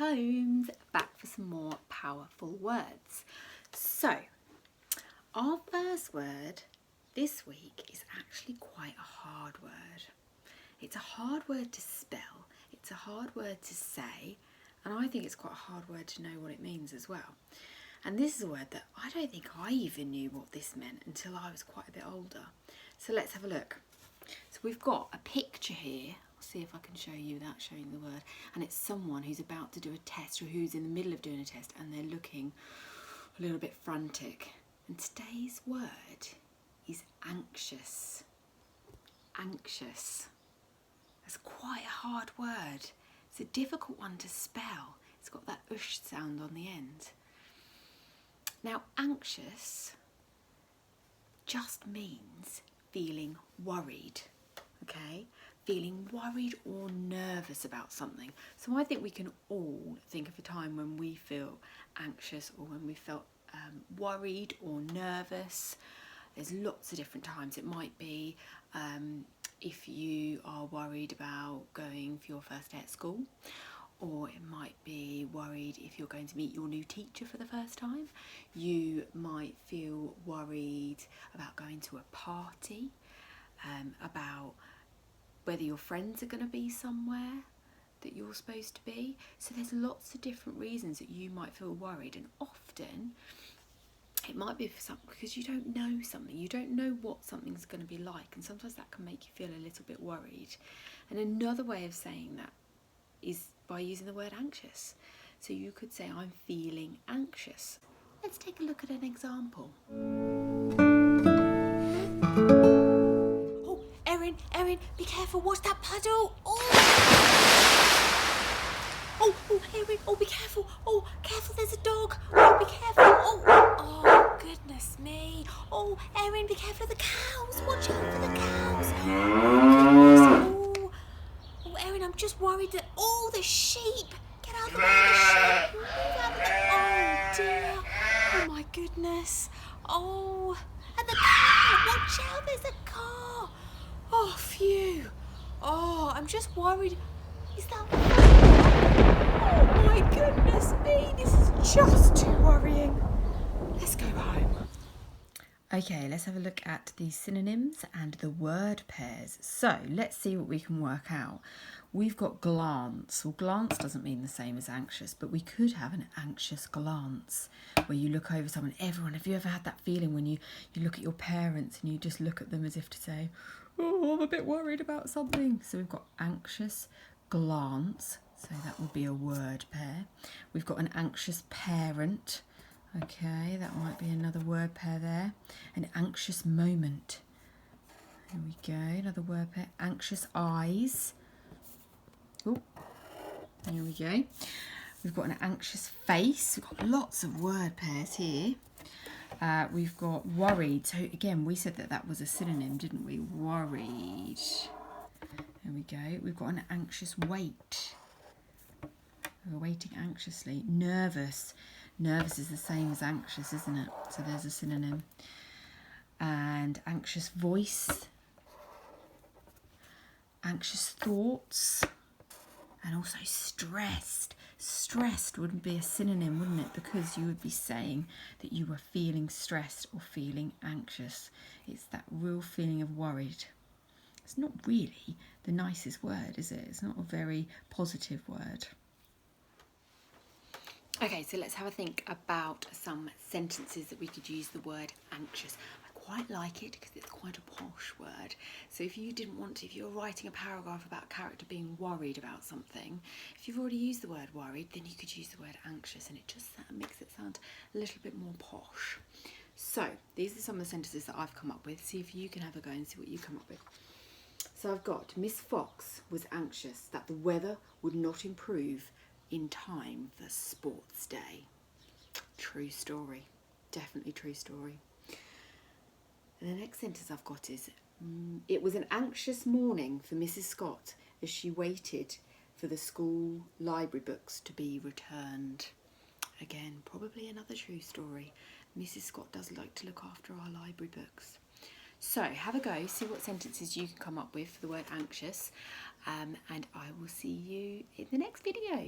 Holmes, back for some more powerful words. So, our first word this week is actually quite a hard word. It's a hard word to spell, it's a hard word to say, and I think it's quite a hard word to know what it means as well. And this is a word that I don't think I even knew what this meant until I was quite a bit older. So let's have a look. So we've got a picture here. I'll see if I can show you that, showing the word. And it's someone who's about to do a test or who's in the middle of doing a test and they're looking a little bit frantic. And today's word is anxious. Anxious. That's quite a hard word. It's a difficult one to spell. It's got that ush sound on the end. Now, anxious just means feeling worried, okay? Feeling worried or nervous about something. So I think we can all think of a time when we feel anxious or when we felt worried or nervous. There's lots of different times. It might be if you are worried about going for your first day at school, or it might be worried if you're going to meet your new teacher for the first time. You might feel worried about going to a party, about whether your friends are going to be somewhere that you're supposed to be. So there's lots of different reasons that you might feel worried, and often it might be for something because you don't know something. You don't know what something's going to be like, and sometimes that can make you feel a little bit worried. And another way of saying that is by using the word anxious. So you could say, I'm feeling anxious. Let's take a look at an example. Oh, Erin, be careful, watch that puddle. Oh, Erin, be careful. Oh, careful, there's a dog. Oh, be careful. Oh, goodness me. Oh, Erin, be careful of the cows. Watch out for the cows. Oh, goodness. Oh, Erin, I'm just worried that all the sheep. Get out of the way of the sheep. Move out of the... Oh, dear. Oh, my goodness. Oh, and the car. Watch out, there's a car. Oh, phew. Oh, I'm just worried. Is that... Oh, my goodness me. This is just too worrying. Let's go home. Okay, let's have a look at the synonyms and the word pairs. So let's see what we can work out. We've got glance. Well, glance doesn't mean the same as anxious, but we could have an anxious glance where you look over someone. Everyone, have you ever had that feeling when you look at your parents and you just look at them as if to say, oh, I'm a bit worried about something. So we've got anxious glance. So that would be a word pair. We've got an anxious parent. Okay, that might be another word pair there. An anxious moment. There we go, another word pair. Anxious eyes. Oh, there we go. We've got an anxious face. We've got lots of word pairs here. We've got worried. So again, we said that was a synonym, didn't we? Worried. There we go. We've got an anxious wait. We're waiting anxiously. Nervous. Nervous is the same as anxious, isn't it? So there's a synonym. And anxious voice. Anxious thoughts. And also stressed. Stressed wouldn't be a synonym, wouldn't it? Because you would be saying that you were feeling stressed or feeling anxious. It's that real feeling of worried. It's not really the nicest word, is it? It's not a very positive word. Okay, so let's have a think about some sentences that we could use the word anxious. I quite like it because it's quite a posh word. So if you were writing a paragraph about a character being worried about something, if you've already used the word worried, then you could use the word anxious and it just makes it sound a little bit more posh. So these are some of the sentences that I've come up with. See if you can have a go and see what you come up with. So I've got, Miss Fox was anxious that the weather would not improve in time for sports day. True story. Definitely true story. And the next sentence I've got is, it was an anxious morning for Mrs. Scott as she waited for the school library books to be returned. Again, probably another true story. Mrs. Scott does like to look after our library books. So have a go, see what sentences you can come up with for the word anxious, and I will see you in the next video.